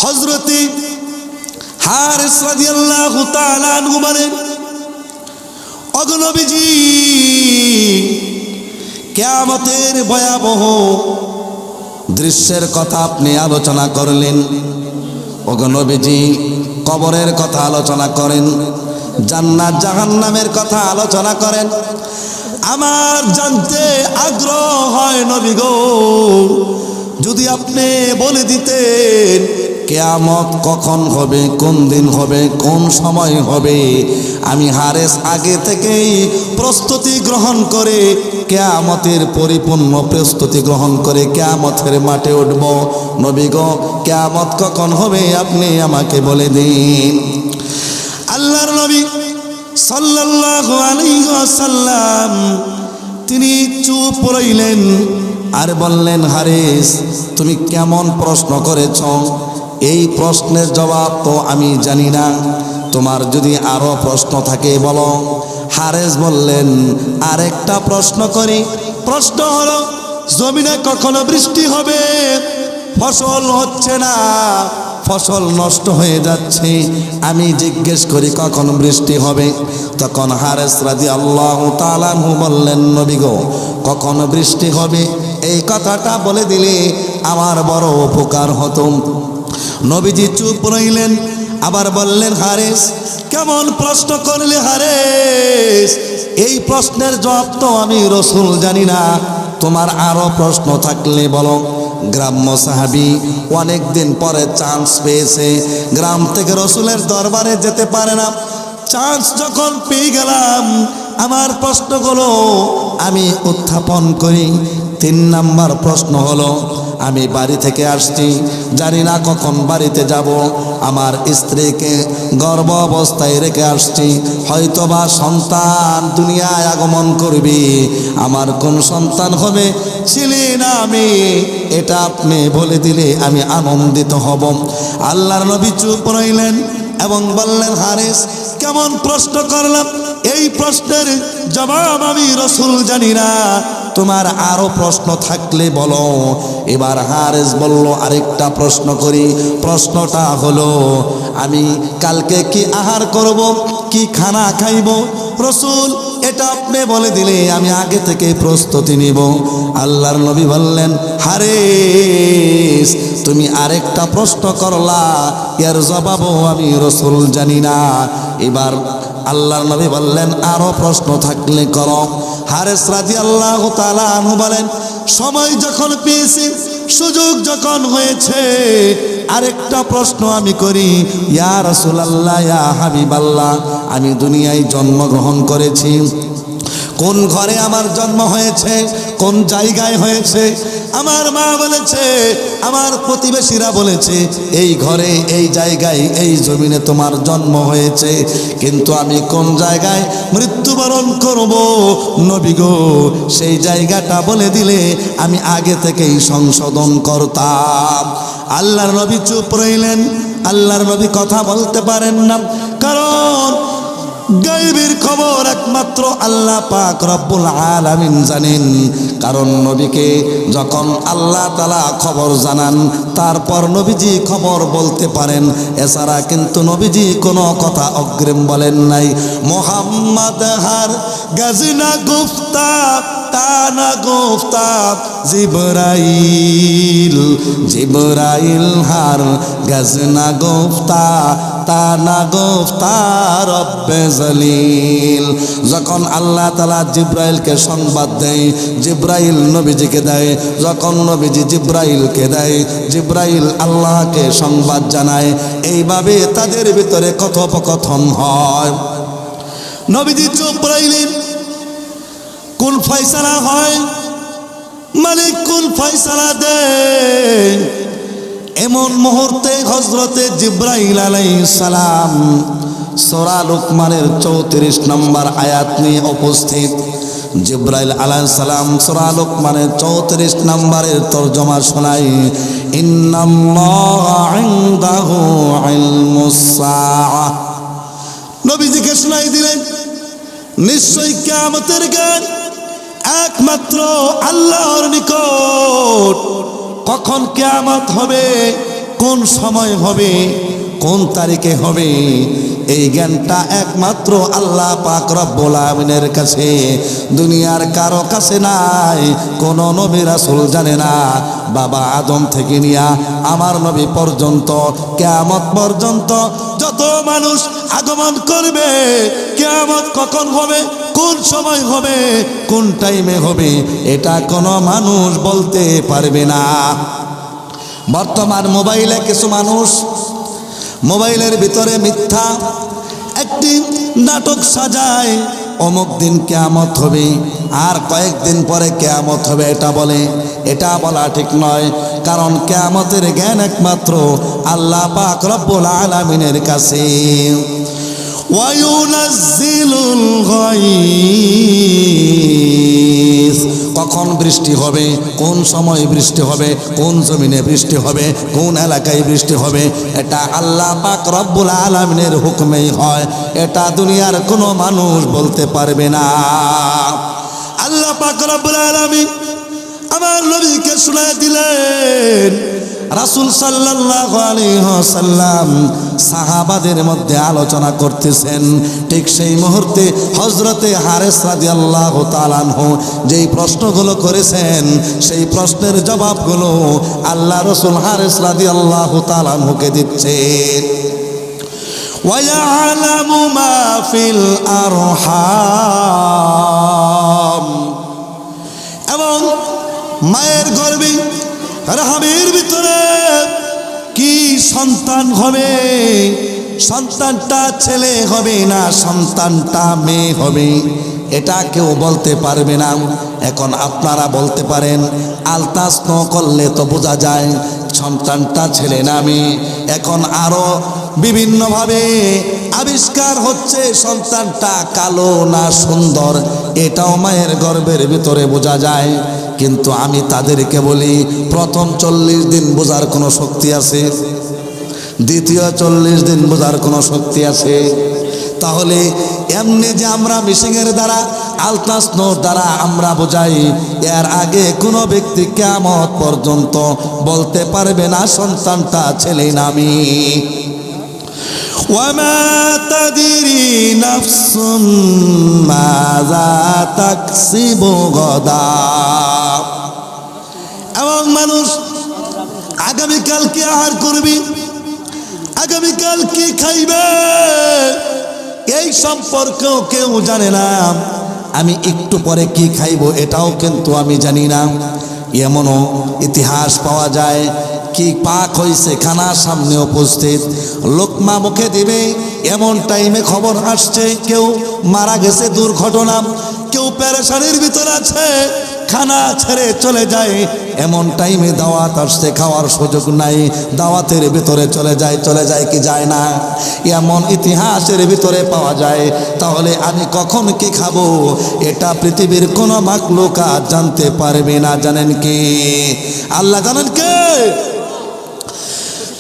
হযরতে হারিস রাদিয়াল্লাহু তাআলা আনহু বলেন, ওগো নবীজি, কিয়ামতের ভয়াবহ দৃশ্যের কথা আপনি আলোচনা করলেন। ওগো নবীজি, কবরের কথা আলোচনা করেন, জান্নাত জাহান্নামের কথা আলোচনা করেন। আমার জানতে আগ্রহ হয় নবী গো, যদি আপনি বলে দিতেন কিয়ামত কখন হবে, কোন দিন হবে, কোন সময় হবে, আমি হারেস আগে থেকেই প্রস্তুতি গ্রহণ করে কিয়ামতের পরিপূর্ণ প্রস্তুতি গ্রহণ করে কিয়ামতের মাঠে উঠব। নবী গো, কিয়ামত কখন হবে আপনি আমাকে বলে দিন। আল্লাহর নবী সাল্লাল্লাহু আলাইহি ওয়াসাল্লাম তিনি চুপ রইলেন আর বললেন, হারিস, তুমি কেমন প্রশ্ন করেছ? এই প্রশ্নের জবাব তো আমি জানি না, তোমার যদি আরো প্রশ্ন থাকে বলো। হারিস বললেন, আরেকটা প্রশ্ন করি। প্রশ্ন হলো, জমিনে কখনো বৃষ্টি হবে? ফসল হচ্ছে না, ফসল নষ্ট হয়ে যাচ্ছে, আমি জিজ্ঞেস করি কখন বৃষ্টি হবে? তখন হারিস রাদিয়াল্লাহু তাআলা আনহু বললেন, নবী গো, কখন বৃষ্টি হবে এই কথাটা বলে দিলে আমার বড় উপকার হতো। নবীজি চুপ রইলেন, আবার বললেন, হারিস, কেমন প্রশ্ন করলে হারিস? এই প্রশ্নের জবাব তো আমি রাসূল জানি না, তোমার আরো প্রশ্ন থাকলে বলো। গ্রাম্য সাহাবী অনেক দিন পরে চান্স পেয়েছে, গ্রাম থেকে রাসূলের দরবারে যেতে পারে না। চান্স যখন পেয়ে গেলাম, আমার প্রশ্নগুলো আমি উত্থাপন করি। 3 নাম্বার প্রশ্ন হলো, আমি বাড়ি থেকে আসছি, জানি না কখন বাড়িতে যাব। আমার স্ত্রীকে গর্ভ অবস্থায় রেখে আসছি, হয়তোবা সন্তান দুনিয়ায় আগমন করবে। আমার কোন সন্তান হবে, ছেলে না মেয়ে, এটা আপনি বলে দিলে আমি আনন্দিত হব। আল্লাহর নবী চুপ রইলেন এবং বললেন, হারিস, কেমন প্রশ্ন করলাম, এই প্রশ্নের জবাব আমি রাসূল জানি না, তোমার আরো প্রশ্ন থাকলে বলো। এবার হারিস বলল, আরেকটা প্রশ্ন করি। প্রশ্নটা হলো, আমি কালকে কি আহার করব, কি খানা খাইব? রাসূল, এটা আপনি বলে দিলে আমি আগে থেকে প্রস্তুতি নিব। আল্লাহর নবী বললেন, হারিস, তুমি আরেকটা প্রশ্ন করলা, এর জবাবও আমি রাসূল জানি না। এবার আল্লাহর নবী বললেন, আরো প্রশ্ন থাকলে করো। হারিস রাদিয়াল্লাহু তাআলা আনহু বলেন, সময় যখন পেয়েছি, সুযোগ যখন হয়েছে, আরেকটা প্রশ্ন আমি করি। ইয়া রাসূলুল্লাহ, ইয়া হাবিবাল্লাহ, আমি দুনিয়ায় জন্মগ্রহণ করেছি, কোন ঘরে আমার জন্ম হয়েছে, কোন জায়গায় হয়েছে? আমার মা বলেছে, আমার প্রতিবেশীরা বলেছে, এই ঘরে, এই জায়গায়, এই জমিনে তোমার জন্ম হয়েছে, কিন্তু আমি কোন জায়গায় মৃত্যুবরণ করব, নবী গো, সেই জায়গাটা বলে দিলে আমি আগে থেকেই সংশোধন করতাম। আল্লাহর নবী চুপ রইলেন। আল্লাহর নবী কথা বলতে পারেন না, কারণ গায়বের খবর একমাত্র আল্লাহ পাক রব্বুল আলামিন জানেন। কারণ নবীকে যখন আল্লাহ তাআলা খবর জানান, তারপর নবীজি খবর বলতে পারেন, এছাড়া কিন্তু নবীজি কোনো কথা অগ্রিম বলেন নাই। মোহাম্মদ হার গাজনা গুফতা তানা গুফতা জিবরাইল, জিবরাইল হার গাজনা গুফতা তানা গুফতা রব্বে জলিল। যখন আল্লাহ তাআলা জিব্রাইলকে সংবাদ দেয়, জিব্রাইল নবীজিকে দেয়, যখন নবীজি জিব্রাইলকে দেয়, জিব্রাইল আল্লাহকে সংবাদ জানায়। এইভাবে তাদের ভিতরে কথোপকথন হয়। নবীজি চুপ রইলেন। কোন ফয়সালা হয়, মালিক কোন ফয়সালা দেয়, এমন মুহূর্তে হযরতে জিব্রাইল আলাইহিস সালাম সূরা লুকমানের 34 নম্বর আয়াত নিয়ে উপস্থিত। জিব্রাইল আলাইহিস সালাম সূরা লুকমানের 34 নম্বরের তরজমা শোনায়, ইন্নাল্লাহা ইনদাহু ইলমুস সাআহ। নবীজিকে শোনাই দিলেন, নিশ্চয়ই কিয়ামতের জ্ঞান একমাত্র আল্লাহর নিকট। কখন কিয়ামত হবে কোন সময় হবে, কোন তারিখে হবে, এই জ্ঞানটা একমাত্র আল্লাহ পাক রব্বুল আমিনের কাছে, দুনিয়ার কারো কাছে নাই। কোন নবী রাসূল জানে না। বাবা আদম থেকে নিয়া আমার নবী পর্যন্ত, কিয়ামত পর্যন্ত যত মানুষ আগমন করবে, কিয়ামত কখন হবে, কোন সময় হবে, কোন টাইমে হবে, এটা কোনো মানুষ বলতে পারবে না। বর্তমান মোবাইলে কিছু মানুষ মোবাইলের ভিতরে মিথ্যা একটি নাটক সাজায়, অমুক দিন কিয়ামত হবে, আর কয়েকদিন পরে কিয়ামত হবে এটা বলে। এটা বলা ঠিক নয়, কারণ কিয়ামতের জ্ঞান একমাত্র আল্লাহ পাক রব্বুল আলামিনের কাছে। ওয়ায়ুনাজ্জিলুল গায়স, কখন বৃষ্টি হবে, কোন সময় বৃষ্টি হবে, কোন জমিনে বৃষ্টি হবে, কোন এলাকায় বৃষ্টি হবে, এটা আল্লাহ পাক রব্বুল আলামিনের হুকুমেই হয়। এটা দুনিয়ার কোনো মানুষ বলতে পারবে না। আল্লাহ পাক রব্বুল আলামিন আমার নবীকে শুনায় দিলেন। রাসূল সাল্লাল্লাহু আলাইহি ওয়াসাল্লাম সাহাবাদের মধ্যে আলোচনা করতেছেন, ঠিক সেই মুহূর্তে হযরতে হারেস রাদিয়াল্লাহু তাআলা আনহু যেই প্রশ্নগুলো করেছেন, সেই প্রশ্নের জবাবগুলো আল্লাহ রাসূল হারেস রাদিয়াল্লাহু তাআলা আনহুকে দিচ্ছেন। ওয়ায়ালামু মা ফিল আরহাম, এবং মায়ের গর্ভে রাহামের ভিতরে কি সন্তান হবে, সন্তানটা ছেলে হবে না সন্তানটা মেয়ে হবে, এটা কেউ বলতে পারবে না। এখন আপনারা বলতে পারেন, আলতাস্ন করলে তো বোঝা যায় সন্তানটা ছেলে না মেয়ে। এখন আরো বিভিন্নভাবে আবিষ্কার হচ্ছে সন্তানটা কালো না সুন্দর, এটাও মায়ের গর্ভের ভিতরে বোঝা যায়। কিন্তু আমি তাদেরকে বলি, প্রথম 40 দিন বোঝার কোনো শক্তি আছে? দ্বিতীয় 40 দিন বোঝার কোনো শক্তি আছে? তাহলে এমনি যে আমরা মিশিংয়ের দ্বারা, আলট্রাসাউন্ড দ্বারা আমরা বোঝাই, এর আগে কোনো ব্যক্তি কিয়ামত পর্যন্ত বলতে পারবে না সন্তানটা ছেলে না মেয়ে। ওয়ামা তাদরি নাফসুম মাযা তাকসিবু গাদা, এবং মানুষ আগামীকাল কি আহার করবি, আগামীকাল কি খাইবে, এই সম্পর্কেও কেউ জানে না। আমি একটু পরে কি খাইবো এটাও কিন্তু আমি জানি না। এমনও ইতিহাস পাওয়া যায়, কি পাক হয়েছে খানা সামনে উপস্থিত, লোকমা মুখে দিবে, এমন টাইমে খবর আসছে কেউ মারা গেছে দুর্ঘটনা, কেউ পেরেশানির ভিতর আছে, খানা ছেড়ে চলে যায়, এমন টাইমে দাওয়াত আসছে, খাওয়ার সুযোগ নাই, দাওয়াতের ভিতরে চলে যায় কি যায় না, এমন ইতিহাসের ভিতরে পাওয়া যায়। তাহলে আমি কখন কি খাবো এটা পৃথিবীর কোনো মাখলুকা জানতে পারবে না। জানেন কি? আল্লাহ জানেন কে?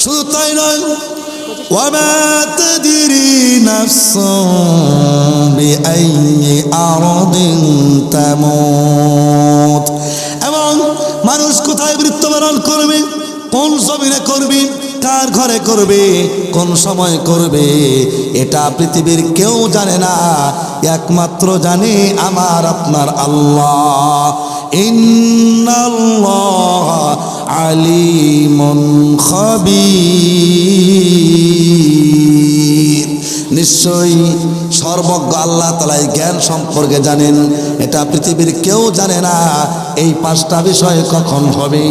শুধু তাই নয়, ওয়ামা তাদরি নাফসুম বিআইয়ি আরদিন তামুত, এবং মানুষ কোথায় মৃত্যুবরণ করবে, কোন জমিনে করবে, কার ঘরে করবে, কোন সময় করবে, এটা পৃথিবীর কেউ জানে না, একমাত্র জানে আমার আপনার আল্লাহ। ইন্নাল্লাহ আলিমুন খাবীর, নিশ্চয়ই সর্বজ্ঞ আল্লাহ তাআলা জ্ঞান সম্পর্কে জানেন, এটা পৃথিবীর কেউ জানে না এই 5টা বিষয় কখন হবে।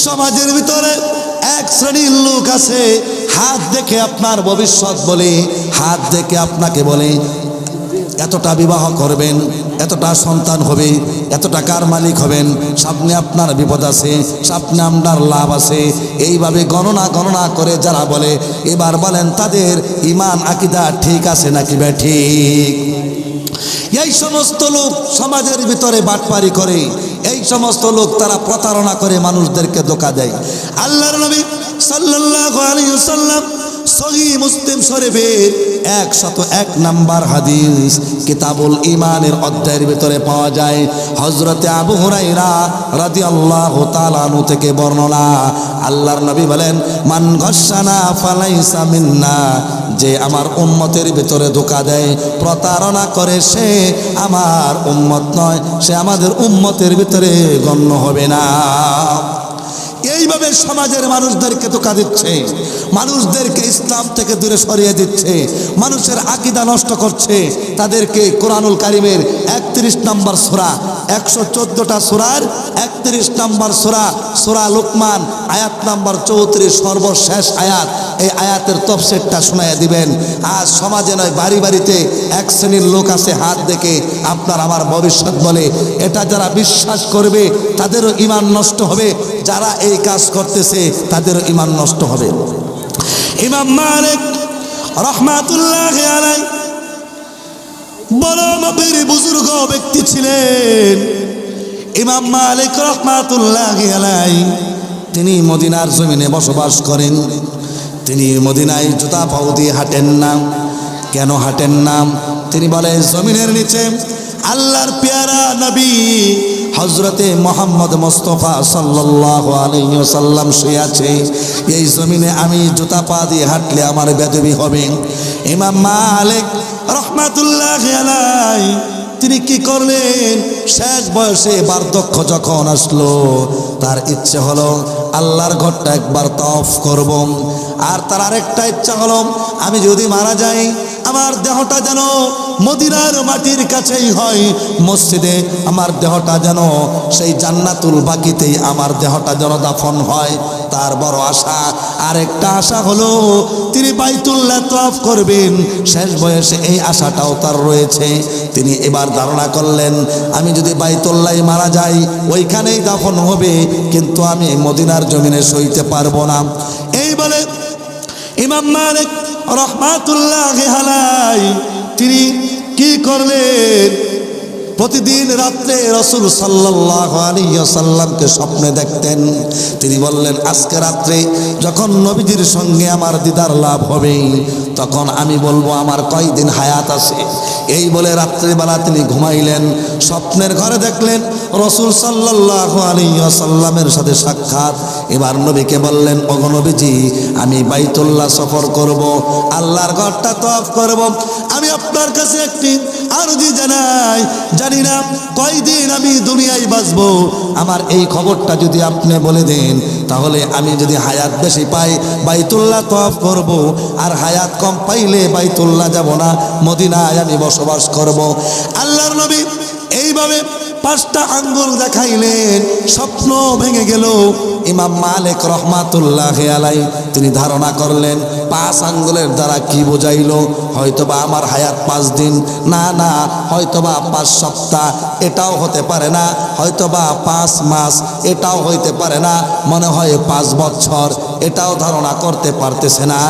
সমাজের ভিতরে এক শ্রেণীর লোক আছে, হাত দেখে আপনার ভবিষ্যৎ বলে, হাত দেখে আপনাকে বলে এতটা বিবাহ করবেন, এতটা সন্তান হবে, এত টাকার মালিক হবেন, সামনে আপনার বিপদ আছে, সামনে আপনার লাভ আছে, এইভাবে গণনা করে যারা বলে, এবার বলেন তাদের ঈমান আকীদা ঠিক আছে নাকি ঠিক? এই সমস্ত লোক সমাজের ভিতরে বাটপারি করে, এই সমস্ত লোক তারা প্রতারণা করে মানুষদেরকে ধোঁকা দেয়। আল্লাহর নবী সাল্লাল্লাহু আলাইহি ওয়াসাল্লাম সহিহ মুসলিম শরীফের 101 নাম্বার হাদিস কিতাবুল ঈমানের অধ্যায়ের ভিতরে পাওয়া যায়। হযরতে আবু হুরায়রা রাদিয়াল্লাহু তাআলা আনহু থেকে বর্ণনা, আল্লাহর নবী বলেন, মান গশশানা ফালাইসা মিন্না, যে আমার উম্মতের ভিতরে ধোঁকা দেয়, প্রতারণা করে, সে আমার উম্মত নয়, সে আমাদের উম্মতের ভিতরে গণ্য হবে না। এইভাবে সমাজের মানুষদেরকে ধোঁকা দিচ্ছে, মানুষদেরকে ইসলাম থেকে দূরে সরিয়ে দিচ্ছে, মানুষের আকীদা নষ্ট করছে। তাদেরকে কোরআনুল কারীমের 31 নম্বর সূরা, 114টা সূরার 31 নম্বর সূরা, সূরা লুকমান আয়াত নম্বর 34, সর্বশেষ আয়াত। এই আয়াতের তাফসীরটা শোনায়া দিবেন। আজ সমাজে নয়, বাড়ি বাড়িতে এক শ্রেণীর লোক আছে, হাত দেখে আপনার আমার ভবিষ্যৎ বলে। এটা যারা বিশ্বাস করবে তাদেরও ঈমান নষ্ট হবে, যারা এই কাজ করতেছে তাদেরও ঈমান নষ্ট হবে। ইমাম মালিক রাহমাতুল্লাহি আলাইহি বড় মাপের বুজুর্গ ব্যক্তি ছিলেন। ইমাম মালিক রাহমাতুল্লাহি আলাইহি তিনি মদিনার জমিনে বসবাস করেন। তিনি মদিনায় জুতা পাও দিয়ে হাঁটেন না। কেন হাঁটেন না? তিনি বলেন, জমিনের নিচে আল্লাহর পেয়ারা নবী হযরতে মুহাম্মদ মুস্তাফা সাল্লাল্লাহু আলাইহি ওয়াসাল্লাম শুয়ে আছে। এই জমিনে আমি জুতা পা দিয়ে হাঁটলে আমার বেদবি হবে। ইমাম মালিক রাহমাতুল্লাহি আলাইহি তিনি কি করলেন? শেষ বয়সে বার্ধক্য যখন আসলো, তার ইচ্ছে হলো আল্লাহর ঘরটা একবার তওয়াফ করব। আর তার আরেকটা ইচ্ছা হলো, আমি যদি মারা যাই আমার দেহটা যেন মদিনার মাটির কাছেই হয়, মসজিদে আমার দেহটা যেন সেই জান্নাতুল বাকিতেই আমার দেহটা যেন দাফন হয়। তার বড় আশা। আরেকটা আশা হলো তিনি বাইতুল্লাহ তওয়াফ করবেন। শেষ বয়সে এই আশাটাও তার রয়েছে। তিনি এবার ধারণা করলেন, আমি যদি বাইতুল্লাহে মারা যাই ওইখানেই দাফন হবে, কিন্তু আমি মদিনার জমিনে সইতে পারবো না। এই বলে ইমাম মালিক রাহমাতুল্লাহি আলাইহি তিনি কি করলেন? প্রতিদিন রাত্রে রাসূল সাল্লাল্লাহু আলাইহি ওয়াসাল্লামকে স্বপ্নে দেখতেন। তিনি বললেন, আজকে রাত্রে যখন নবীজির সঙ্গে আমার দিদার লাভ হবে, তখন আমি বলবো আমার কয়দিন হায়াত আছে। এই বলে রাত্রিবেলা তিনি ঘুমাইলেন। স্বপ্নের ঘরে দেখলেন রাসূল সাল্লাল্লাহু আলাইহি ওয়াসাল্লামের সাথে সাক্ষাৎ। এবার নবীকে বললেন, ওগো নবীজি, আমি বাইতুল্লাহ সফর করব, আল্লাহর ঘরটা তওয়াফ করব। আমি আপনার কাছে একটি আরজি জানাই, জানি না কয়দিন আমি দুনিয়ায় বাঁচবো। আমার এই খবরটা যদি আপনি বলে দেন, তাহলে আমি যদি হায়াত বেশি পাই বাইতুল্লাহ তওয়াফ করব, আর হায়াত কম পাইলে বাইতুল্লাহ যাব না, মদিনায় আমি বসবাস করব। আল্লাহর নবী এইভাবে 5টা আঙ্গুল দেখাইলেন, স্বপ্ন ভেঙে গেল। ইমাম মালিক রাহমাতুল্লাহি আলাইহি তিনি ধারণা করলেন 5 আঙ্গুলের দ্বারা কি বোঝাইলো? হয়তোবা আমার হায়াত 5 দিন, না না, হয়তোবা 5 সপ্তাহ, এটাও হতে পারে না, হয়তোবা 5 মাস, এটাও হইতে পারে না, মনে হয় 5 বছর, এটাও ধারণা করতে পারতেছে না।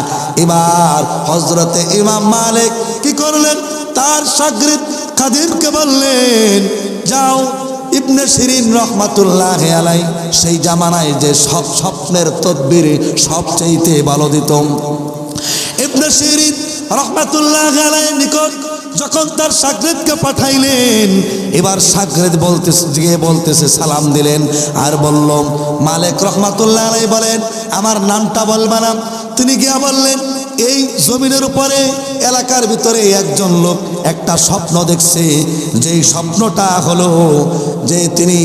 এবার হযরতে ইমাম মালিক কি করলেন? তার শাগরিদ খাদিমকে বললেন, যাও ইবনে সিরিন রাহমাতুল্লাহি আলাইহি সেই জামানায় যে সব স্বপ্নের তদবির সবচেয়ে ভালো দিত, ইবনে সিরিন রাহমাতুল্লাহি আলাইহির নিকট যখন তার শাগরিদকে পাঠাইলেন, এবার শাগরিদ বলতেছে সালাম দিলেন আর বলল, মালিক রাহমাতুল্লাহি আলাইহি বলেন, আমার নামটা বলবা না? তিনি গিয়া বললেন, এই জমিনের উপরে এলাকার ভিতরে একজন লোক একটা স্বপ্ন দেখছে। যেই স্বপ্নটা হলো যে তিনি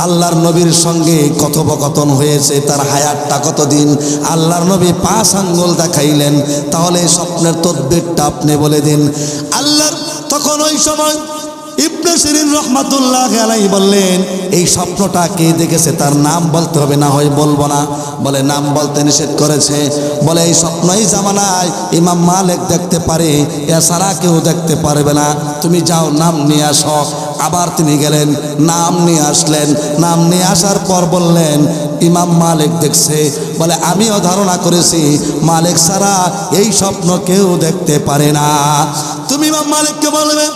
আল্লাহর নবীর সঙ্গে কথোপকথন হয়েছে, তার হায়াতটা কতদিন। আল্লাহর নবী 5 আঙ্গুল দেখাইলেন। তাহলে স্বপ্নের তদবিরটা আপনি বলে দিন। আল্লাহর তখন ওই সময় ইবনে সিরিন রাহমাতুল্লাহি আলাইহি বললেন, এই স্বপ্নটা কে দেখেছে তার নাম বলতে হবে, না হয় বলবো না। বলে নাম বলতে নিষেধ করেছে। বলে এই স্বপ্নই জামানায় ইমাম মালিক দেখতে পারে, এছাড়া কেউ দেখতে পারবে না, তুমি যাও নাম নিয়ে আসো। আবার তিনি গেলেন, নাম নিয়ে আসলেন। নাম নিয়ে আসার পর বললেন, ইমাম মালিক দেখছে। বলে আমিও ধারণা করেছি মালিক ছাড়া এই স্বপ্ন কেউ দেখতে পারে না। তুমি ইমাম মালিককে বলবে,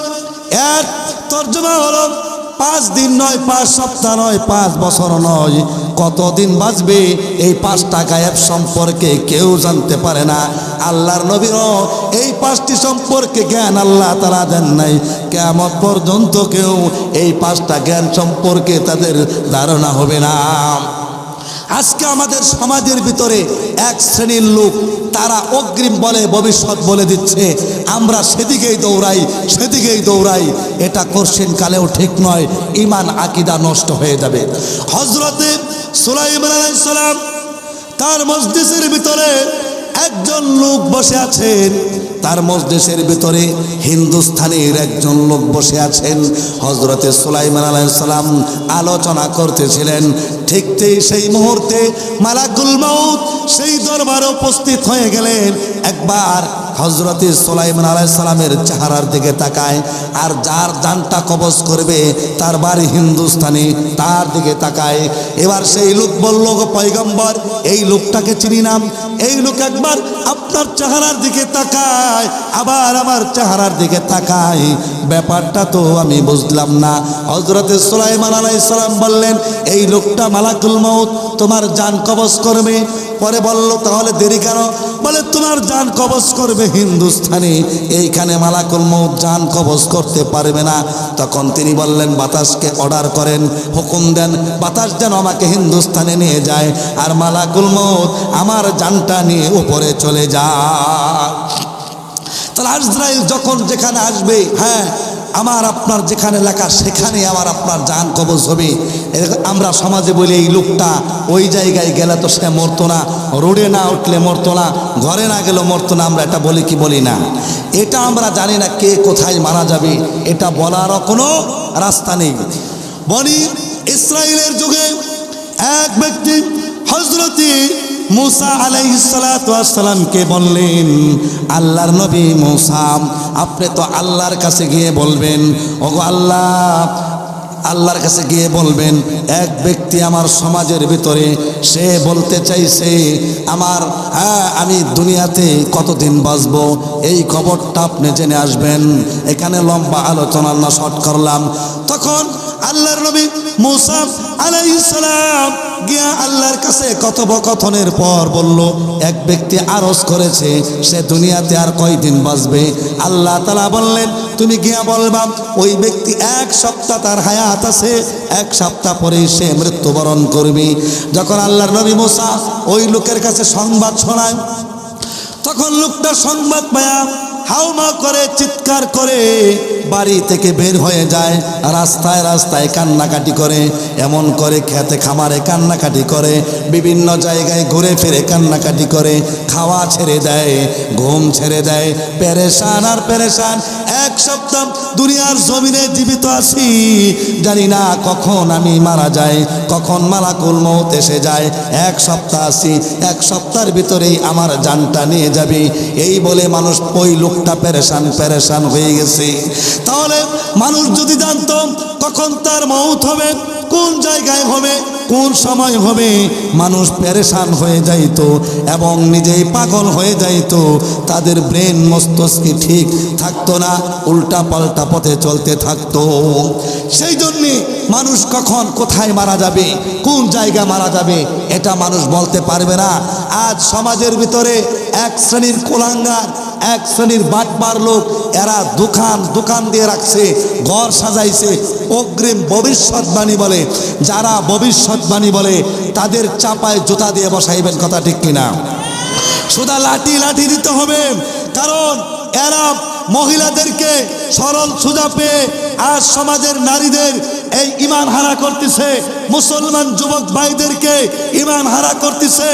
এর তর্জমা হলো 5 দিন নয়, 5 সপ্তাহ নয়, 5 বছর নয়, কতদিন বাঁচবে এই 5টা গায়েব সম্পর্কে কেউ জানতে পারে না। আল্লাহর নবীরও এই 5টি সম্পর্কে জ্ঞান আল্লাহ তাআলা দেন নাই। কিয়ামত পর্যন্ত কেউ এই 5টা জ্ঞান সম্পর্কে তাদের ধারণা হবে না। আজকে আমাদের সমাজের ভিতরে এক শ্রেণীর লোক, তারা অগ্রিম বলে ভবিষ্যৎ বলে দিচ্ছে, আমরা সেদিকেই দৌড়াই। এটা কোশ্চেন কালেও ঠিক নয়, ঈমান আকীদা নষ্ট হয়ে যাবে। হযরতে সুলাইমান আলাইহিস সালাম তার মজলিসের ভিতরে একজন লোক বসে আছেন, তার মজলিসের ভিতরে হিন্দুস্তানের একজন লোক বসে আছেন। হযরতে সুলাইমান আলাইহিস সালাম আলোচনা করতেছিলেন। ঠিক সেই মুহূর্তে মালাকুল মাউত সেই দরবারে উপস্থিত হয়ে গেলেন। একবার হযরতে সুলাইমান আলাইহিস সালামের চেহারার দিকে তাকায়, আর যার জানটা কবজ করবে তার বাড়ি হিন্দুস্তানে, তার দিকে তাকায়। এবার সেই লোক বলল, গো পয়গম্বর, এই লোকটাকে চিনি না। এই লোক একবার আপনার চেহারার দিকে তাকায়, আবার আমার চেহারার দিকে তাকায়, ব্যাপারটা তো আমি বুঝলাম না। হযরতে সুলাইমান আলাইহিস সালাম বললেন, এই লোকটা মালাকুল মাউত, তোমার জান কবজ করবে। পরে বলল, তাহলে দেরি কেন? বলে, তোমার জান কবজ করবে হিন্দুস্তানে, এইখানে মালাকুল মাউত জান কবজ করতে পারবে না। তখন তিনি বললেন, বাতাসকে অর্ডার করেন, হুকুম দেন, বাতাস যেন আমাকে হিন্দুস্তানে নিয়ে যায়, আর মালাকুল মাউত আমার জানটা নিয়ে উপরে চলে যায়। তাহলে আজরাইল যখন যেখানে আসবে, হ্যাঁ, আমার আপনার যেখানে লেখা সেখানে আমার আপনার জান কবজ হবে। আমরা সমাজে বলি, এই লোকটা ওই জায়গায় গেলে তো সে মরতো না, রোডে না উঠলে মরতো না, ঘরে না গেলে মরতো না। আমরা এটা বলি কি বলি না? এটা আমরা জানি না কে কোথায় মারা যাবে, এটা বলারও কোনো রাস্তা নেই। বনি ইসরাইলের যুগে এক ব্যক্তি হযরতে মুসা আলাইহিস সালাতু ওয়াস সালামকে বললেন, আল্লাহর নবী মুসা, আপনি তো আল্লাহর কাছে গিয়ে বলবেন, ওগো আল্লাহ, আল্লাহর কাছে গিয়ে বলবেন, এক ব্যক্তি আমার সমাজের ভিতরে সে বলতে চাইছে আমার, আমি দুনিয়াতে কতদিন বাঁচবো, এই খবরটা আপনি জেনে আসবেন। এখানে লম্বা আলোচনা না শর্ট করলাম। তখন আল্লাহর নবী মুসা আলাইহিস সালাম গিয়া আল্লাহর কাছে কথোপকথনের পর বলল, এক ব্যক্তি আরজ করেছে সে দুনিয়াতে আর কয়দিন বাঁচবে। আল্লাহ তাআলা বললেন, তুমি গিয়া বলবা ওই ব্যক্তি 1 সপ্তাহ তার হায়াত আছে, 1 সপ্তাহ পরেই সে মৃত্যুবরণ করবে। যখন আল্লাহর নবী মুসা ওই লোকের কাছে সংবাদ শোনায়, তখন লোকটা সংবাদ পায়া হাউমা করে চিৎকার করে বাড়ি থেকে বের হয়ে যায়, রাস্তায় রাস্তায় কান্নাকাটি করে, এমন করে খেতে খামারে কান্নাকাটি করে, বিভিন্ন জায়গায় ঘুরে ফিরে কান্নাকাটি করে, খাওয়া ছেড়ে দেয়, ঘুম ছেড়ে দেয়, পেরেশান আর পেরেশান। 1 সপ্তাহ দুনিয়ার জমিনে জীবিত আছি, জানি না কখন আমি মারা যাই, কখন মালাকুল মউত এসে যায়। 1 সপ্তাহ আছি, 1 সপ্তাহের ভিতরেই আমার জানটা নিয়ে যাবে। এই বলে মানুষ, ওই লোকটা পেরেশান হয়ে গেছে। তাহলে মানুষ যদি জানতো কখন তার মউত হবে, কোন জায়গায় হবে, কোন সময় হবে, মানুষ পেরেশান হয়ে যাইতো এবং নিজেই পাগল হয়ে যাইতো। তাদের ব্রেন মস্তিষ্ক ঠিক থাকতো না, উল্টা পাল্টা পথে চলতে থাকতো। সেই জন্যে মানুষ কখন কোথায় মারা যাবে, কোন জায়গা মারা যাবে, এটা মানুষ বলতে পারবে না। আজ সমাজের ভিতরে এক শ্রেণীর কুলাঙ্গার, এক শ্রেণীর বাটপার লোক, এরা দোকান দিয়ে রাখছে, ঘর সাজাইছে, অগ্রিম ভবিষ্যৎবাণী বলে। যারা ভবিষ্যৎবাণী বলে তাদের চাপায় জুতা দিয়ে বসাইবেন, কথা ঠিক কিনা? শুধু লাঠি দিতে হবে, কারণ এরা মহিলাদেরকে সরল সোজা পেয়ে আজ সমাজের নারীদের এই ঈমান হারা করতেছে, মুসলমান যুবক ভাইদেরকে ঈমান হারা করতেছে,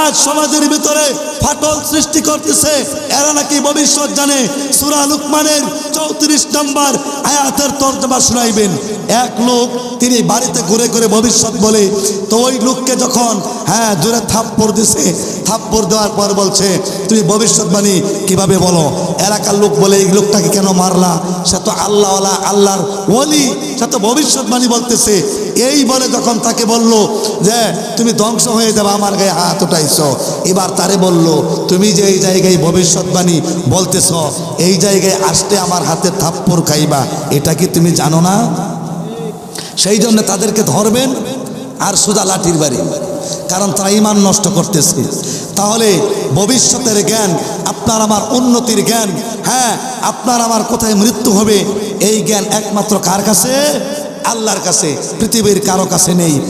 আজ সমাজের ভিতরে ফাটল সৃষ্টি করতেছে। এরা নাকি ভবিষ্যৎ জানে। সূরা লুকমানের 34 নম্বর আয়াতের তরজমা শুনাইবেন। এক লোক তিনি বাড়িতে ঘুরে ঘুরে ভবিষ্যৎ বলে, তো ওই লোককে যখন জোরে থাপ্পড় দিছে, থাপ্পড় দেওয়ার পর বলছে, তুমি ভবিষ্যৎবাণী কিভাবে বলো? এলাকার লোক বলে, এই লোকটাকে কেন মারলা? সে তো আল্লাহওয়ালা, আল্লাহর ওলি, সে তো ভবিষ্যৎবাণী বলতেছে। এই বলে যখন তাকে বলল যে তুমি ধ্বংস হয়ে যাবে, আমার গায়ে হাত উঠাইছ, এবার তারে বলল, তুমি যে এই জায়গায় ভবিষ্যৎবাণী বলতেছ, এই জায়গায় আসতে আমার হাতে থাপ্পড় খাইবা, এটা কি তুমি জানো না? সেই জন্য তাদেরকে ধরবেন আর সোজা লাঠির বাড়ি, কারণ তারা ঈমান নষ্ট করতেছে। তাহলে ভবিষ্যতের জ্ঞান, আপনার আমার উন্নতির জ্ঞান, হ্যাঁ আপনার আমার কোথায় মৃত্যু হবে এই জ্ঞান একমাত্র কার কাছে? আল্লাহর কাছে, পৃথিবীর কারো কাছে নেই।